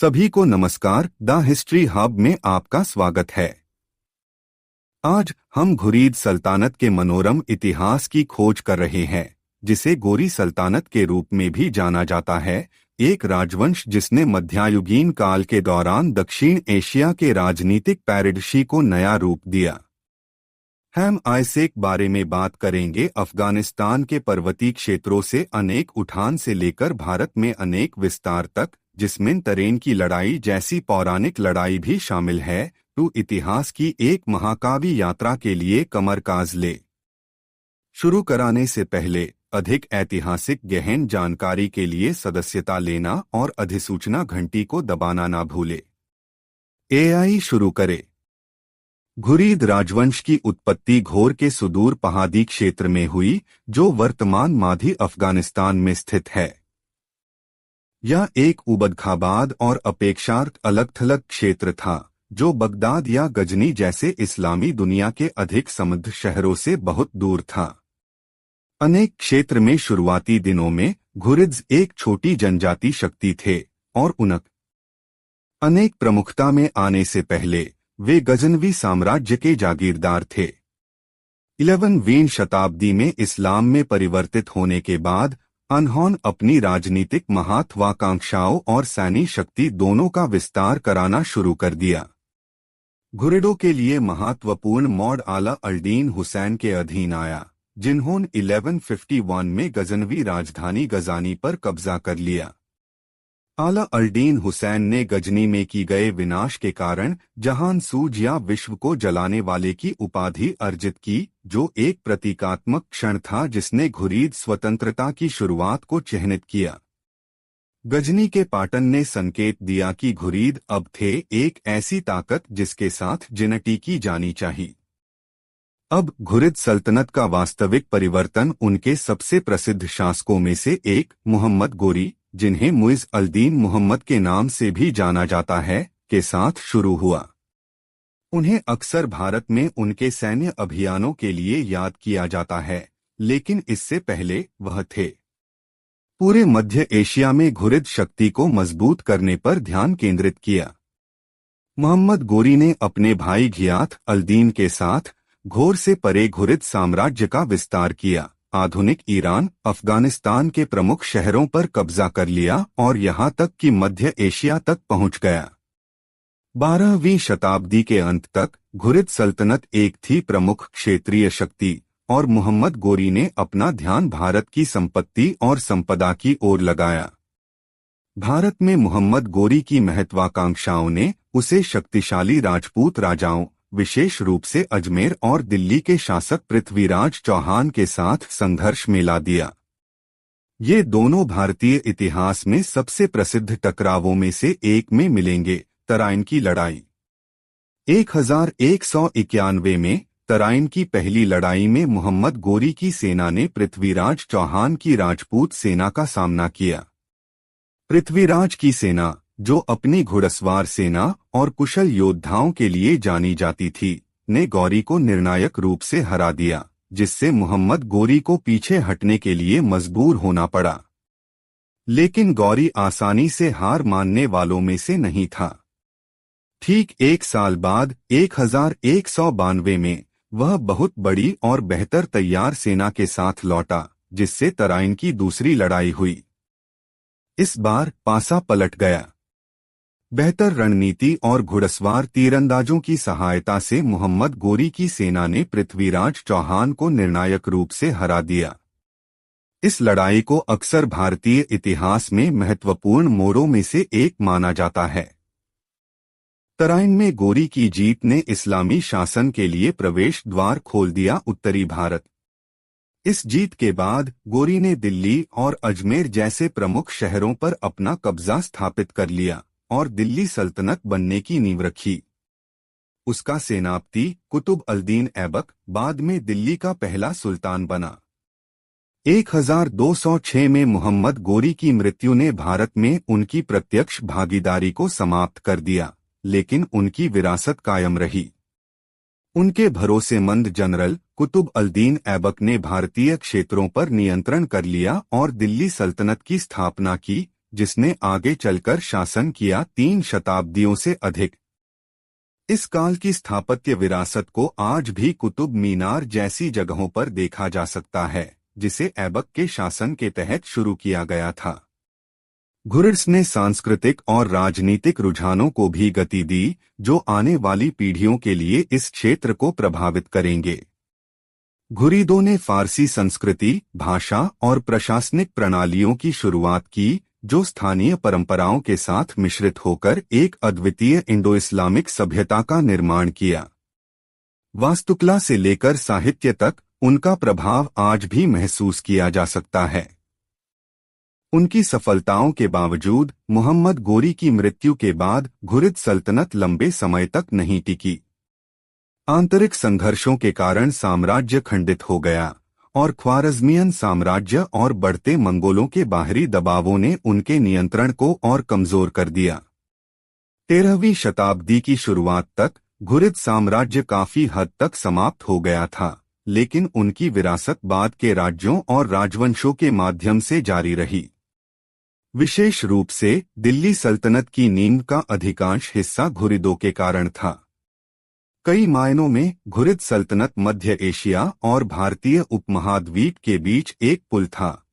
सभी को नमस्कार। द हिस्ट्री हब में आपका स्वागत है। आज हम घुरीद सल्तनत के मनोरम इतिहास की खोज कर रहे हैं, जिसे गोरी सल्तनत के रूप में भी जाना जाता है। एक राजवंश जिसने मध्ययुगीन काल के दौरान दक्षिण एशिया के राजनीतिक पैरिडशी को नया रूप दिया। हम आइसेक बारे में बात करेंगे। अफगानिस्तान के पर्वतीय क्षेत्रों से अनेक उठान से लेकर भारत में अनेक विस्तार तक, जिसमें तरेन की लड़ाई जैसी पौराणिक लड़ाई भी शामिल है। तो इतिहास की एक महाकाव्य यात्रा के लिए कमर काज ले। शुरू कराने से पहले अधिक ऐतिहासिक गहन जानकारी के लिए सदस्यता लेना और अधिसूचना घंटी को दबाना ना भूले। एआई शुरू करे। घुरीद राजवंश की उत्पत्ति घोर के सुदूर पहाड़ी क्षेत्र में हुई, जो वर्तमान माधी अफगानिस्तान में स्थित है। यह एक उबड़-खाबड़ और अपेक्षाकृत अलग-थलग क्षेत्र था, जो बगदाद या गजनी जैसे इस्लामी दुनिया के अधिक समृद्ध शहरों से बहुत दूर था। अनेक क्षेत्र में शुरुआती दिनों में घुरिद्स एक छोटी जनजाति शक्ति थे और अनेक प्रमुखता में आने से पहले वे गजनवी साम्राज्य के जागीरदार थे। 11वीं शताब्दी में इस्लाम में परिवर्तित होने के बाद उन्होंने अपनी राजनीतिक महत्वाकांक्षाओं और सैन्य शक्ति दोनों का विस्तार कराना शुरू कर दिया। घुरिदों के लिए महत्वपूर्ण मोड़ आला अल-दीन हुसैन के अधीन आया, जिन्होंने 1151 में गजनवी राजधानी गजानी पर कब्जा कर लिया। आला अल-दीन हुसैन ने गजनी में की गए विनाश के कारण जहान सूज या विश्व को जलाने वाले की उपाधि अर्जित की, जो एक प्रतीकात्मक क्षण था जिसने घुरीद स्वतंत्रता की शुरुआत को चिह्नित किया। गजनी के पाटन ने संकेत दिया कि घुरीद अब थे एक ऐसी ताकत जिसके साथ जिनती की जानी चाहिए। अब घुरिद सल्तनत का वास्तविक परिवर्तन उनके सबसे प्रसिद्ध शासकों में से एक मोहम्मद गोरी, जिन्हें मुइज़ अल-दीन मोहम्मद के नाम से भी जाना जाता है, के साथ शुरू हुआ। उन्हें अक्सर भारत में उनके सैन्य अभियानों के लिए याद किया जाता है, लेकिन इससे पहले वह थे पूरे मध्य एशिया में घुरिद शक्ति को मजबूत करने पर ध्यान केंद्रित किया। मोहम्मद गोरी ने अपने भाई घियाथ अल-दीन के साथ घोर से परे घुरिद साम्राज्य का विस्तार किया, आधुनिक ईरान, अफगानिस्तान के प्रमुख शहरों पर कब्जा कर लिया और यहां तक कि मध्य एशिया तक पहुंच गया। 12वीं शताब्दी के अंत तक घुरिद सल्तनत एक थी प्रमुख क्षेत्रीय शक्ति, और मोहम्मद गोरी ने अपना ध्यान भारत की संपत्ति और संपदा की ओर लगाया। भारत में मोहम्मद गोरी की महत्वाकांक्षाओं ने उसे शक्तिशाली राजपूत राजाओं, विशेष रूप से अजमेर और दिल्ली के शासक पृथ्वीराज चौहान के साथ संघर्ष में ला दिया। ये दोनों भारतीय इतिहास में सबसे प्रसिद्ध टकरावों में से एक में मिलेंगे। तराइन की लड़ाई। 1191 में तराइन की पहली लड़ाई में मोहम्मद गोरी की सेना ने पृथ्वीराज चौहान की राजपूत सेना का सामना किया। पृथ्वीराज की सेना, जो अपनी घुड़सवार सेना और कुशल योद्धाओं के लिए जानी जाती थी, ने गौरी को निर्णायक रूप से हरा दिया, जिससे मोहम्मद गोरी को पीछे हटने के लिए मजबूर होना पड़ा। लेकिन गौरी आसानी से हार मानने वालों में से नहीं था। ठीक एक साल बाद 1192 में वह बहुत बड़ी और बेहतर तैयार सेना के साथ लौटा, जिससे तराइन की दूसरी लड़ाई हुई। इस बार पासा पलट गया। बेहतर रणनीति और घुड़सवार तीरंदाजों की सहायता से मोहम्मद गोरी की सेना ने पृथ्वीराज चौहान को निर्णायक रूप से हरा दिया। इस लड़ाई को अक्सर भारतीय इतिहास में महत्वपूर्ण मोड़ों में से एक माना जाता है। तराइन में गोरी की जीत ने इस्लामी शासन के लिए प्रवेश द्वार खोल दिया। उत्तरी भारत। इस जीत के बाद गोरी ने दिल्ली और अजमेर जैसे प्रमुख शहरों पर अपना कब्जा स्थापित कर लिया और दिल्ली सल्तनत बनने की नींव रखी। उसका सेनापति कुतुब अल-दीन ऐबक बाद में दिल्ली का पहला सुल्तान बना। 1206 में मोहम्मद गोरी की मृत्यु ने भारत में उनकी प्रत्यक्ष भागीदारी को समाप्त कर दिया, लेकिन उनकी विरासत कायम रही। उनके भरोसेमंद जनरल कुतुब अल-दीन ऐबक ने भारतीय क्षेत्रों पर नियंत्रण कर लिया और दिल्ली सल्तनत की स्थापना की, जिसने आगे चलकर शासन किया 3 शताब्दियों से अधिक। इस काल की स्थापत्य विरासत को आज भी कुतुब मीनार जैसी जगहों पर देखा जा सकता है, जिसे ऐबक के शासन के तहत शुरू किया गया था। घुरिड्स ने सांस्कृतिक और राजनीतिक रुझानों को भी गति दी, जो आने वाली पीढ़ियों के लिए इस क्षेत्र को प्रभावित करेंगे। घुरिदों ने फारसी संस्कृति, भाषा और प्रशासनिक प्रणालियों की शुरुआत की, जो स्थानीय परंपराओं के साथ मिश्रित होकर एक अद्वितीय इंडो-इस्लामिक सभ्यता का निर्माण किया। वास्तुकला से लेकर साहित्य तक उनका प्रभाव आज भी महसूस किया जा सकता है। उनकी सफलताओं के बावजूद मुहम्मद गोरी की मृत्यु के बाद घुरिद सल्तनत लंबे समय तक नहीं टिकी। आंतरिक संघर्षों के कारण साम्राज्य खंडित हो गया और ख्वारज़मियन साम्राज्य और बढ़ते मंगोलों के बाहरी दबावों ने उनके नियंत्रण को और कमजोर कर दिया। 13वीं शताब्दी की शुरुआत तक घुरिद साम्राज्य काफी हद तक समाप्त हो गया था, लेकिन उनकी विरासत बाद के राज्यों और राजवंशों के माध्यम से जारी रही। विशेष रूप से दिल्ली सल्तनत की नींव का अधिकांश हिस्सा घुरिदों के कारण था। कई मायनों में घुरिद सल्तनत मध्य एशिया और भारतीय उपमहाद्वीप के बीच एक पुल था,